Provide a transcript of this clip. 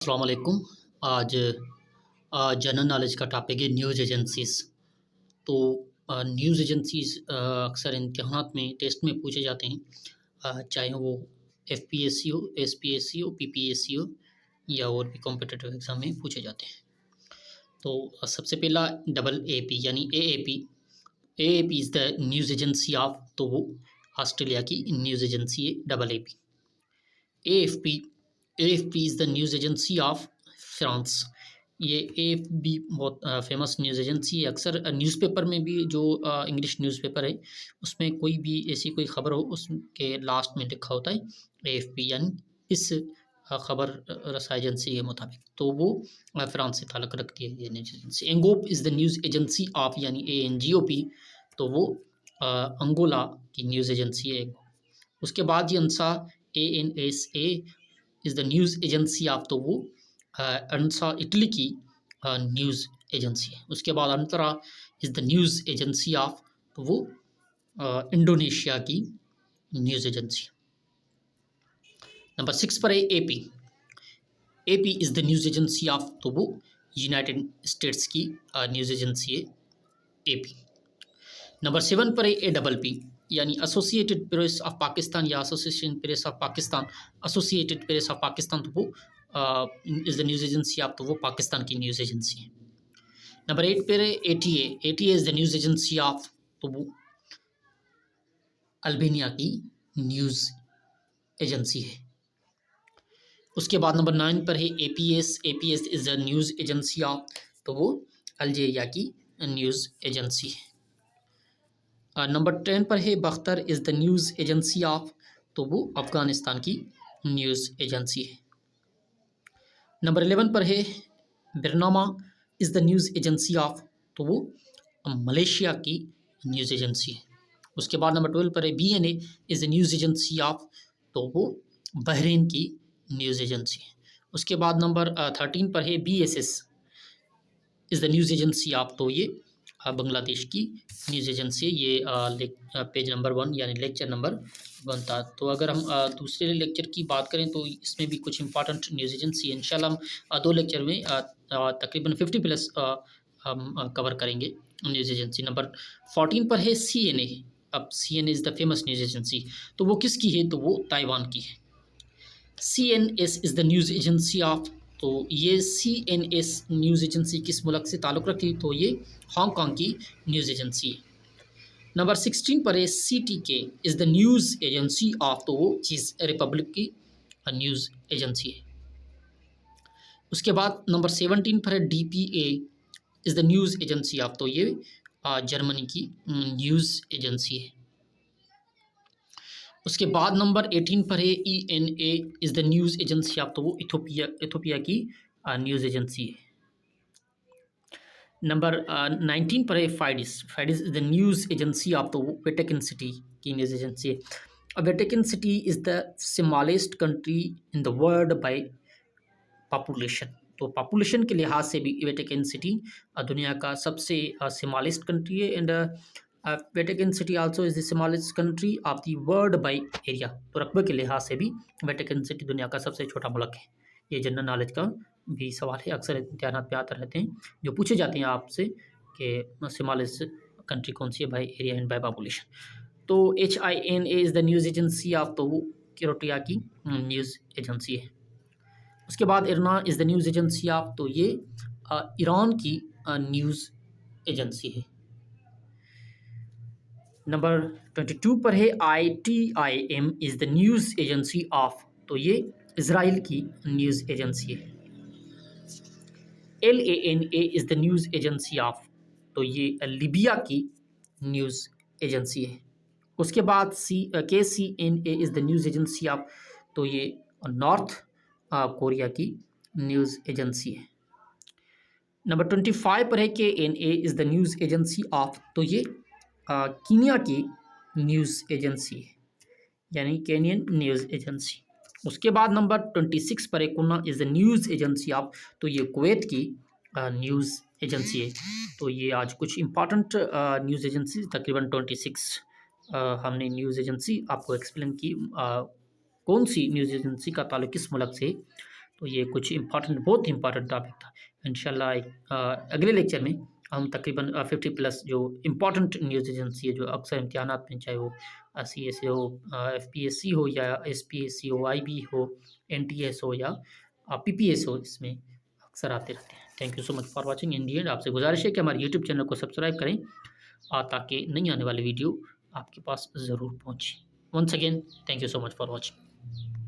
अस्सलाम वालेकुम। आज जनरल नॉलेज का टॉपिक है न्यूज़ एजेंसीज़। तो न्यूज़ एजेंसीज़ अक्सर इम्तिहानात में टेस्ट में पूछे जाते हैं, चाहे वो एफपीएससी हो, एसपीएससी हो, पीपीएससी हो या और भी कॉम्पिटिटिव एग्ज़ाम में पूछे जाते हैं। तो सबसे पहला डबल एपी यानी AAP. AAP is the news agency of, तो वो ऑस्ट्रेलिया की न्यूज़ एजेंसी है double AP. AFP AFP is the news agency of France. ये एएफपी बहुत फेमस न्यूज़ एजेंसी है। अक्सर न्यूज़पेपर में भी जो इंग्लिश न्यूज़पेपर है उसमें कोई भी ऐसी कोई ख़बर हो उसके लास्ट में लिखा होता है एएफपी, यानी इस ख़बर रसा एजेंसी के मुताबिक। तो वो फ्रांस से ताल्लुक़ रखती है ये news agency. ANGOP is the news agency of, यानी एएनजीओपी, तो वो अंगोला की न्यूज़ एजेंसी है। उसके बाद ये ANSA ANSA is the news agency of, तो वो अंसा इटली की न्यूज़ एजेंसी है। उसके बाद Antara is the news agency of, तो वो इंडोनेशिया की न्यूज़ एजेंसी। नंबर 6 पर है AP. AP is the news agency of, तो वो यूनाइटेड स्टेट्स की न्यूज़ एजेंसी है एपी। नंबर 7 पर है एडबलपी, यानी एसोसिएटेड प्रेस ऑफ पाकिस्तान या association press of Pakistan. Associated press of Pakistan, तो वो is the news agency of, तो वो पाकिस्तान की न्यूज़ एजेंसी है। नंबर 8 पर है ATA. ATA is the news agency of, तो वो अल्बानिया की न्यूज़ एजेंसी है। उसके बाद नंबर 9 पर है APS. APS is the news agency of, तो वो अल्जीरिया की न्यूज़ एजेंसी है। नंबर 10 पर है Bakhtar is the news agency of, तो वो अफ़गानिस्तान की न्यूज़ एजेंसी है। नंबर 11 पर है Bernama is the news agency of, तो वो मलेशिया की न्यूज़ एजेंसी है। उसके बाद नंबर 12 पर है BNA is the news agency of, तो वो बहरीन की न्यूज़ एजेंसी है। उसके बाद नंबर 13 पर है BSS is the news agency of, तो ये बांग्लादेश की न्यूज़ एजेंसी है। ये पेज नंबर 1 यानी लेक्चर नंबर 1 था। तो अगर हम दूसरे लेक्चर की बात करें तो इसमें भी कुछ इंपॉर्टेंट न्यूज़ एजेंसी है। इंशाल्लाह हम 2 लेक्चर में तकरीबन 50 प्लस हम कवर करेंगे न्यूज़ एजेंसी। नंबर 14 पर है सीएनए। अब CNA is the famous news agency, तो वो किसकी है? तो वो ताइवान की है। CNS is the news agency of, तो ये सीएनएस न्यूज़ एजेंसी किस मुल्क से ताल्लुक़ रखती है? तो ये हांगकांग की न्यूज़ एजेंसी है। नंबर 16 पर है CTK is the news agency of, तो वो चीज़ रिपब्लिक की न्यूज़ एजेंसी है। उसके बाद नंबर 17 पर है DPA is the news agency of, तो ये जर्मनी की न्यूज़ एजेंसी है। उसके बाद नंबर 18 पर है ENA is the news agency of, तो वो इथोपिया की न्यूज़ एजेंसी है। नंबर 19 पर है Fides. Fides is the news agency of, तो वो वेटिकन सिटी की न्यूज़ एजेंसी है। Vatican city is the smallest country in the world by population, तो पॉपुलेशन के लिहाज से भी वेटिकन सिटी दुनिया का सबसे स्मॉलेस्ट कंट्री है। And Vatican city also is the smallest country of the world by area, तो रकबे के लिहाज से भी वेटिकन सिटी दुनिया का सबसे छोटा मुल्क है। ये जनरल नॉलेज का भी सवाल है, अक्सर इम्तिहानात पे आते रहते हैं, जो पूछे जाते हैं आपसे कि स्मॉलेस्ट कंट्री कौन सी है by area and by population. तो HINA is the news agency of, तो वो क्रोएशिया की न्यूज़ एजेंसी है। उसके बाद IRNA is the news agency of, तो ये ईरान की न्यूज़ एजेंसी है। नंबर 22 पर है ITIM is the news agency of, तो ये इज़राइल की न्यूज़ एजेंसी है। LANA is the news agency of, तो ये लीबिया की न्यूज़ एजेंसी है। उसके बाद KCNA is the news agency of, तो ये नॉर्थ कोरिया की न्यूज़ एजेंसी है। नंबर 25 पर है KNA is the news agency of, तो ये कीनिया की न्यूज़ एजेंसी है, यानी केनियन न्यूज़ एजेंसी। उसके बाद नंबर 26 पर है KUNA is the news agency of, तो ये कुवैत की न्यूज़ एजेंसी है। तो ये आज कुछ इंपॉर्टेंट न्यूज़ एजेंसी तकरीबन 26 हमने न्यूज़ एजेंसी आपको एक्सप्लेन की। कौन सी न्यूज़ एजेंसी का ताल्लुक किस मुल्क से, तो ये कुछ इम्पॉर्टेंट, बहुत इंपॉर्टेंट टॉपिक था। इंशाल्लाह अगले लेक्चर में हम तकरीबन 50+ जो इम्पॉर्टेंट न्यूज़ एजेंसी है, जो अक्सर इम्तिहानात में, चाहे वो CSA हो, FPSC हो या SPSC हो, IB हो, NTS हो या PPS हो, इसमें अक्सर आते रहते हैं। Thank you so much for watching. In the and आपसे गुजारिश है कि हमारे यूट्यूब चैनल को सब्सक्राइब करें ताकि नई आने वाली वीडियो आपके पास ज़रूर पहुँचे। Once again thank you so much for watching.